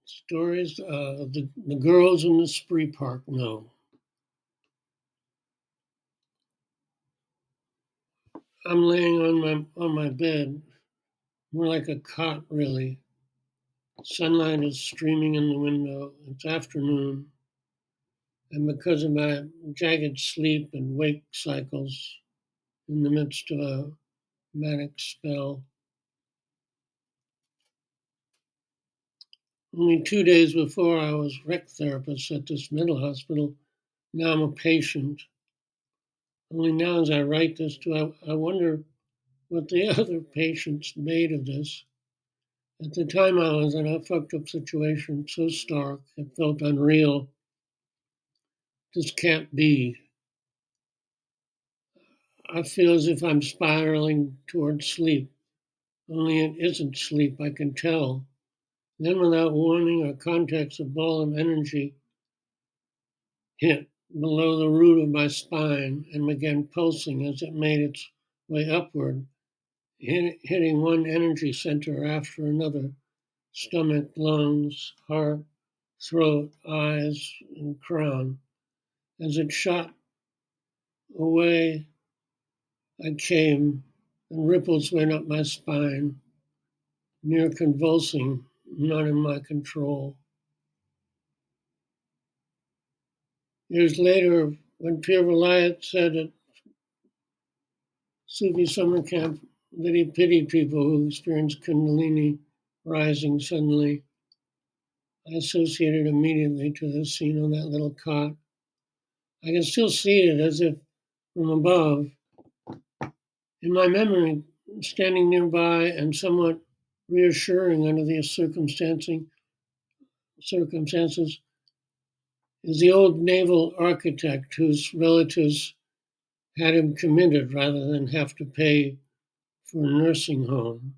Stories of the girls in the Spreepark. No, I'm laying on my bed, more like a cot, really. Sunlight is streaming in the window. It's afternoon, and because of my jagged sleep and wake cycles in the midst of a manic spell, only 2 days before I was rec therapist at this mental hospital. Now I'm a patient. Only now, as I write this, I wonder what the other patients made of this. At the time, I was in a fucked up situation, so stark, it felt unreal. This can't be. I feel as if I'm spiraling towards sleep, only it isn't sleep, I can tell. Then, without warning or context, a ball of energy hit below the root of my spine and began pulsing as it made its way upward, hitting one energy center after another: stomach, lungs, heart, throat, eyes, and crown. As it shot away, I came, and ripples went up my spine, near convulsing, not in my control. Years later, when Pierre Vilayet said at Sufi summer camp that he pitied people who experienced Kundalini rising suddenly, I associated immediately to the scene on that little cot. I can still see it as if from above. In my memory, standing nearby and somewhat reassuring under the circumstances, is the old naval architect whose relatives had him committed rather than have to pay for a nursing home.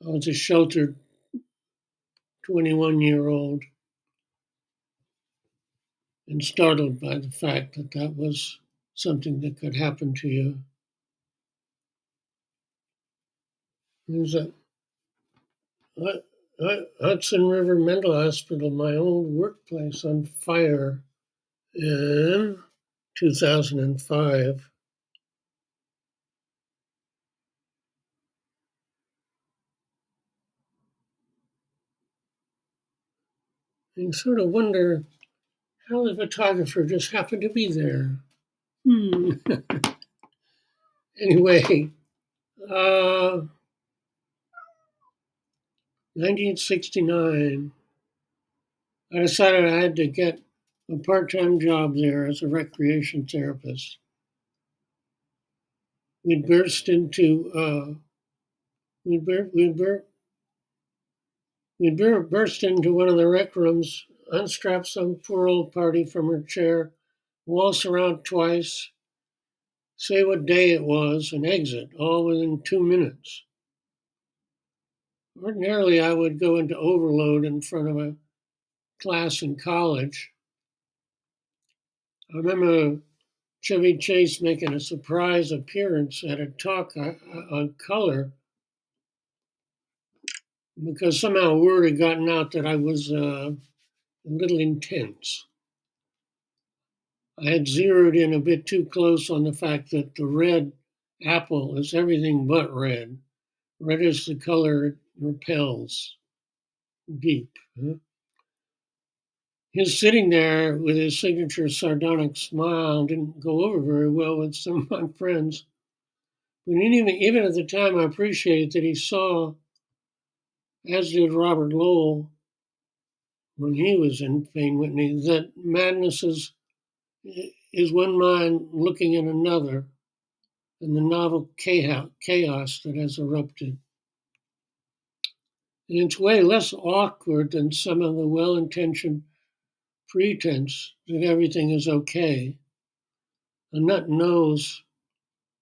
I was a sheltered 21-year-old and startled by the fact that that was something that could happen to you. There's a Hudson River Mental Hospital, my old workplace, on fire in 2005. And you sort of wonder how the photographer just happened to be there. Hmm. Anyway, 1969, I decided I had to get a part-time job there as a recreation therapist. We'd burst into we'd, bur- we'd, bur- burst into one of the rec rooms, unstrap some poor old party from her chair, waltz around twice, say what day it was, and exit, all within 2 minutes. Ordinarily, I would go into overload in front of a class in college. I remember Chevy Chase making a surprise appearance at a talk on color because somehow word had gotten out that I was a little intense. I had zeroed in a bit too close on the fact that the red apple is everything but red. Red is the color it repels deep. Huh? His sitting there with his signature sardonic smile didn't go over very well with some of my friends. But even at the time, I appreciated that he saw, as did Robert Lowell when he was in Fane Whitney, that madness is one mind looking at another, and the novel chaos that has erupted. In its way, less awkward than some of the well-intentioned pretense that everything is okay. A nut knows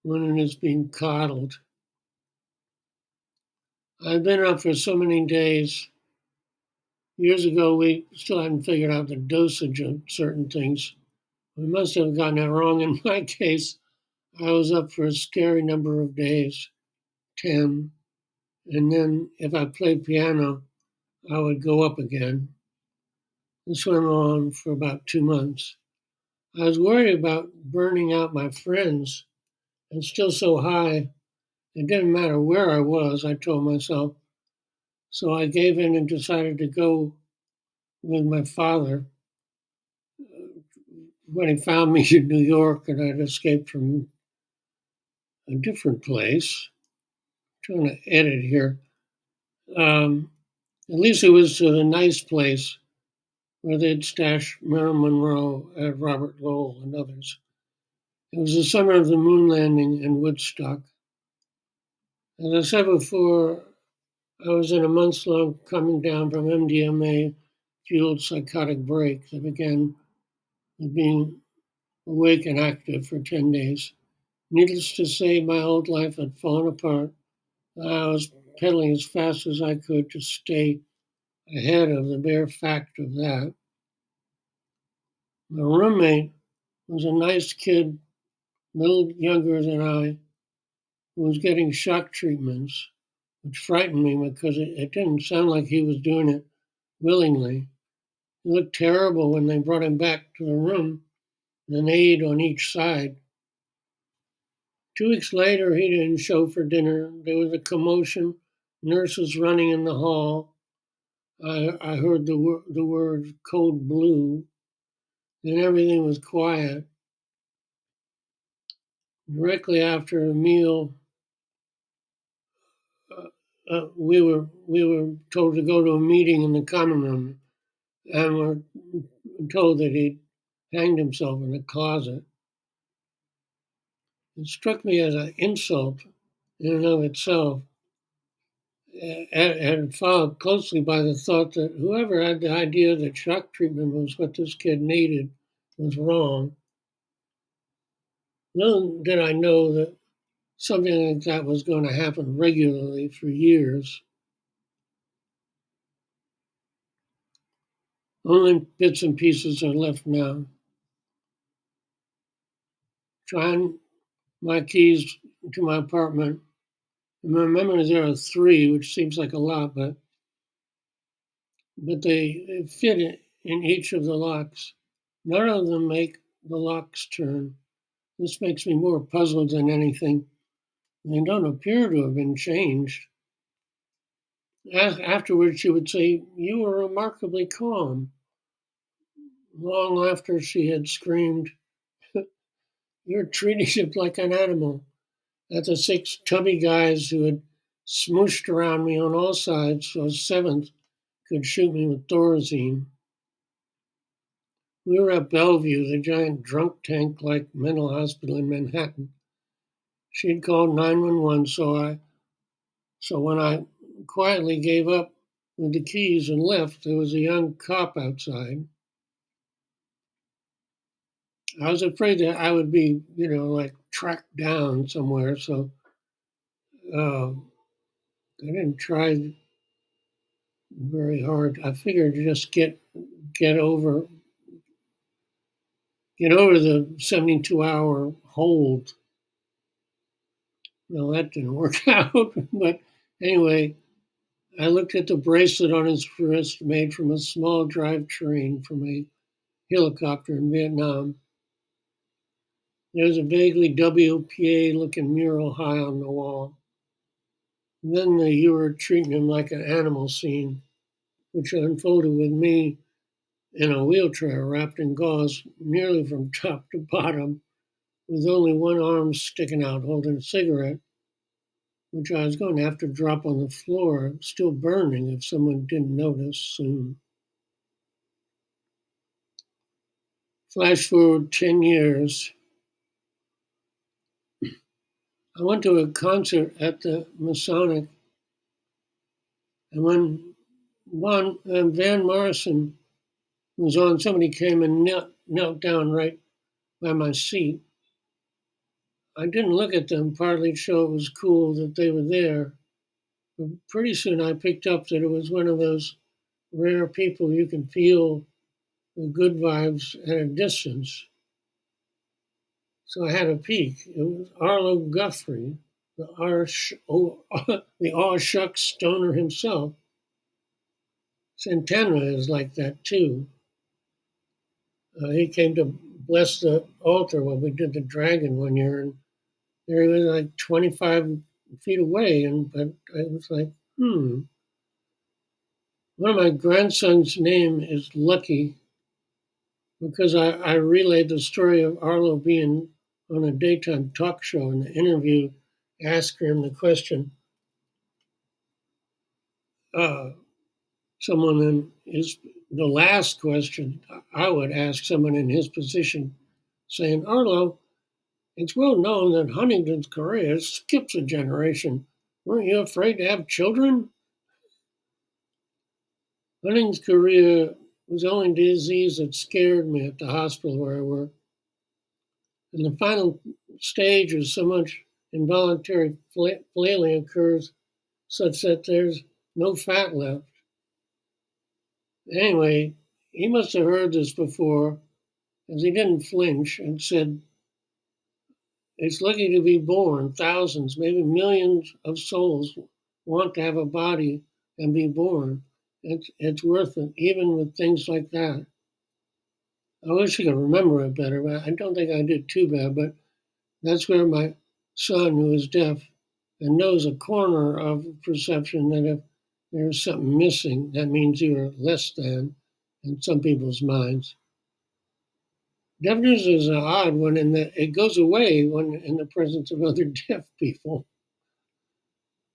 when it is being coddled. I've been up for so many days. Years ago, we still hadn't figured out the dosage of certain things. We must have gotten it wrong. In my case, I was up for a scary number of days, 10, and then if I played piano, I would go up again. This went on for about 2 months. I was worried about burning out my friends and still so high. It didn't matter where I was, I told myself. So I gave in and decided to go with my father when he found me in New York and I'd escaped from a different place. I'm trying to edit here. At least it was to a nice place where they'd stashed Marilyn Monroe, Robert Lowell, and others. It was the summer of the moon landing in Woodstock. As I said before, I was in a months-long coming down from MDMA-fueled psychotic break that began with being awake and active for 10 days. Needless to say, my old life had fallen apart. I was pedaling as fast as I could to stay ahead of the bare fact of that. My roommate was a nice kid, a little younger than I, who was getting shock treatments, which frightened me because it didn't sound like he was doing it willingly. He looked terrible when they brought him back to the room, an aide on each side. 2 weeks later, he didn't show for dinner. There was a commotion, nurses running in the hall. I heard the word "code blue," then everything was quiet. Directly after a meal, we were told to go to a meeting in the common room, and were told that he'd hanged himself in a closet. It struck me as an insult in and of itself, and followed closely by the thought that whoever had the idea that shock treatment was what this kid needed was wrong. Little did I know that something like that was going to happen regularly for years. Only bits and pieces are left now. Trying my keys to my apartment. Remember, there are 3, which seems like a lot, but they fit in each of the locks. None of them make the locks turn. This makes me more puzzled than anything. They don't appear to have been changed. Afterwards, she would say, "You were remarkably calm," long after she had screamed, "You're treating it like an animal," at the 6 tubby guys who had smooshed around me on all sides so a 7th could shoot me with Thorazine. We were at Bellevue, the giant drunk tank-like mental hospital in Manhattan. She'd called 911, so when I quietly gave up with the keys and left, there was a young cop outside. I was afraid that I would be, like tracked down somewhere, so I didn't try very hard. I figured to just get over the 72-hour hold. Well, that didn't work out, but anyway, I looked at the bracelet on his wrist made from a small drivetrain from a helicopter in Vietnam. There was a vaguely WPA-looking mural high on the wall. And then you were treating him like an animal scene, which unfolded with me in a wheelchair wrapped in gauze nearly from top to bottom, with only one arm sticking out holding a cigarette, which I was going to have to drop on the floor, still burning if someone didn't notice soon. Flash forward 10 years. I went to a concert at the Masonic, and when Van Morrison was on, somebody came and knelt down right by my seat. I didn't look at them, partly to show it was cool that they were there. But pretty soon I picked up that it was one of those rare people you can feel the good vibes at a distance. So I had a peek. It was Arlo Guthrie. the aw shucks stoner himself. Santana is like that too. He came to bless the altar when we did the dragon one year, and there he was like 25 feet away, but I was like, hmm. One of my grandson's name is Lucky because I relayed the story of Arlo being on a daytime talk show, and the interview asked him the question. Uh, Someone in his the last question I would ask someone in his position, saying, Arlo, it's well known that Huntington's chorea skips a generation. Weren't you afraid to have children? Huntington's chorea was the only disease that scared me at the hospital where I worked. And the final stage is so much involuntary flailing occurs such that there's no fat left. Anyway, he must have heard this before, as he didn't flinch and said, it's lucky to be born. Thousands, maybe millions of souls want to have a body and be born. It's worth it, even with things like that. I wish I could remember it better, but I don't think I did too bad. But that's where my son, who is deaf and knows a corner of perception, that if there's something missing, that means you're less than in some people's minds. Deafness is odd when it goes away when in the presence of other deaf people.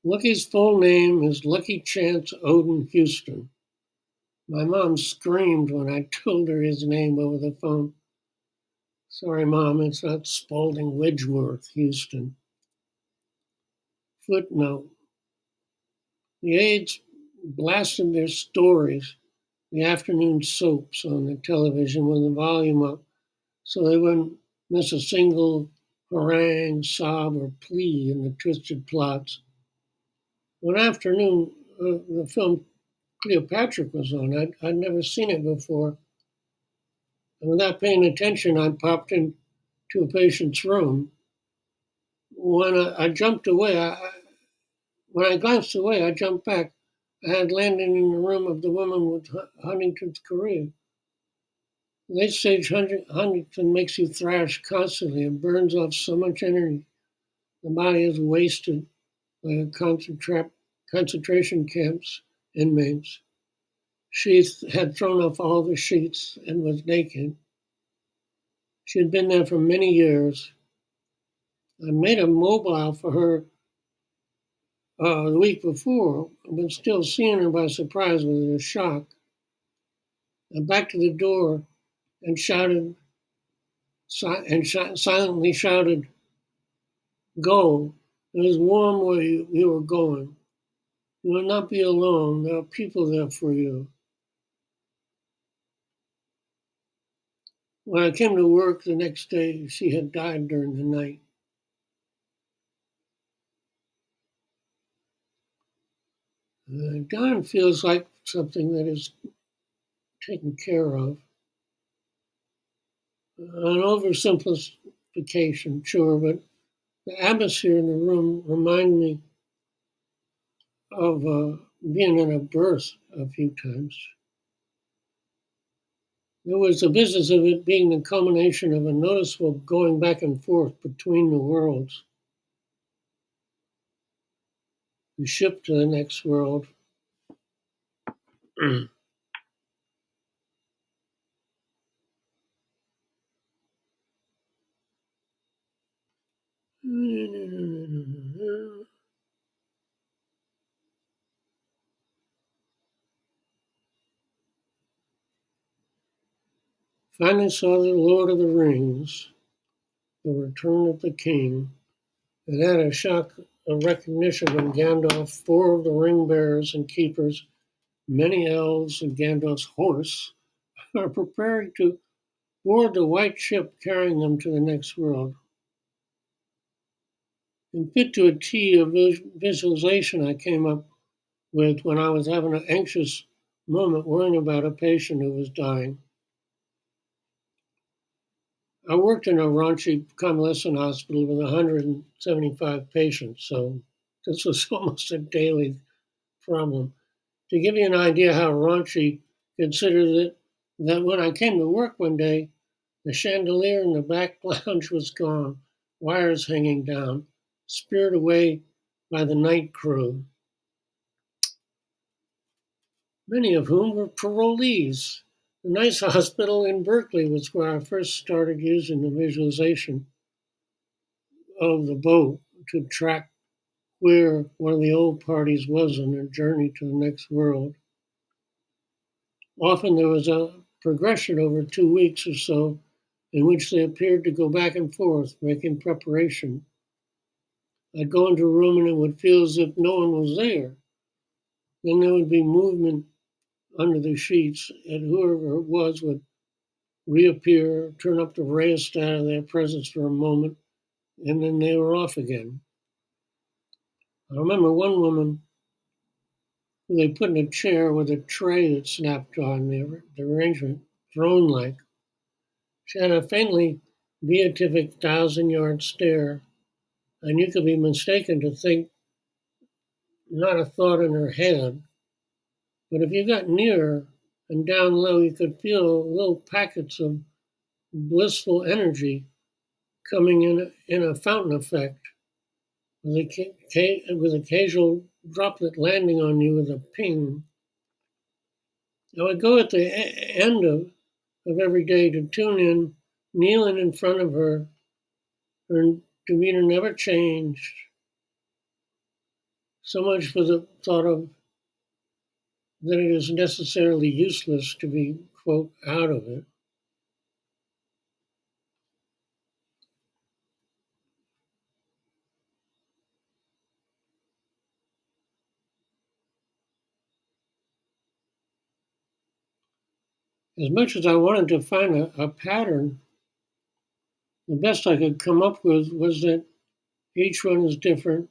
Lucky's full name is Lucky Chance Odin Houston. My mom screamed when I told her his name over the phone. Sorry, Mom, it's not Spalding Wedgeworth Houston. Footnote. The aides blasted their stories, the afternoon soaps on the television with the volume up, so they wouldn't miss a single harangue, sob, or plea in the twisted plots. One afternoon, the film Cleopatra was on. I'd never seen it before. And without paying attention, I popped into a patient's room. When I jumped away, when I glanced away, I jumped back. I had landed in the room of the woman with Huntington's chorea. Late stage Huntington makes you thrash constantly and burns off so much energy. The body is wasted by concentration camps inmates. She had thrown off all the sheets and was naked. She had been there for many years. I made a mobile for her the week before, but still seeing her by surprise was a shock. I backed to the door and silently shouted, "Go! It is warm where you were going. You will not be alone. There are people there for you." When I came to work the next day, she had died during the night. Dying feels like something that is taken care of. An oversimplification, sure, but the atmosphere in the room reminded me of being in a birth a few times. There was the business of it being the culmination of a noticeable going back and forth between the worlds. The ship to the next world. Finally saw the Lord of the Rings, The Return of the King, and had a shock of recognition when Gandalf, 4 of the ring bearers and keepers, many elves, and Gandalf's horse are preparing to board the white ship carrying them to the next world. And fit to a T of visualization I came up with when I was having an anxious moment worrying about a patient who was dying. I worked in a raunchy convalescent hospital with 175 patients, so this was almost a daily problem. To give you an idea how raunchy, consider that when I came to work one day, the chandelier in the back lounge was gone, wires hanging down, speared away by the night crew, many of whom were parolees. The nice hospital in Berkeley was where I first started using the visualization of the boat to track where one of the old parties was on their journey to the next world. Often there was a progression over 2 weeks or so in which they appeared to go back and forth, making preparation. I'd go into a room and it would feel as if no one was there. Then there would be movement under the sheets, and whoever it was would reappear, turn up the rheostat of their presence for a moment, and then they were off again. I remember one woman who they put in a chair with a tray that snapped on the arrangement, throne like. She had a faintly beatific 1,000-yard stare, and you could be mistaken to think not a thought in her head. But if you got near and down low, you could feel little packets of blissful energy coming in a fountain effect, with occasional droplet landing on you with a ping. I would go at the end of every day to tune in, kneeling in front of her. Her demeanor never changed. So much for the thought of that it is necessarily useless to be, quote, out of it. As much as I wanted to find a pattern, the best I could come up with was that each one is different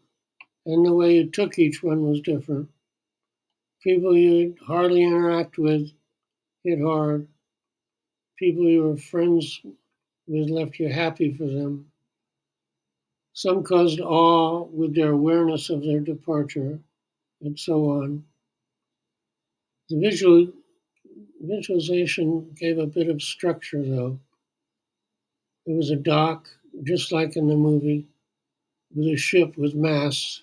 and the way you took each one was different. People you'd hardly interact with hit hard. People you were friends with left you happy for them. Some caused awe with their awareness of their departure, and so on. The visualization gave a bit of structure, though. It was a dock, just like in the movie, with a ship with masts.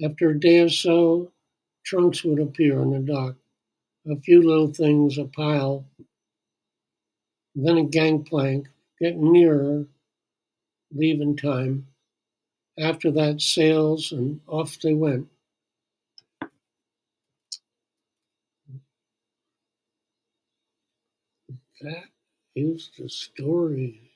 After a day or so, trunks would appear on the dock. A few little things, a pile, then a gangplank, getting nearer, leaving time. After that, sails, and off they went. That is the story.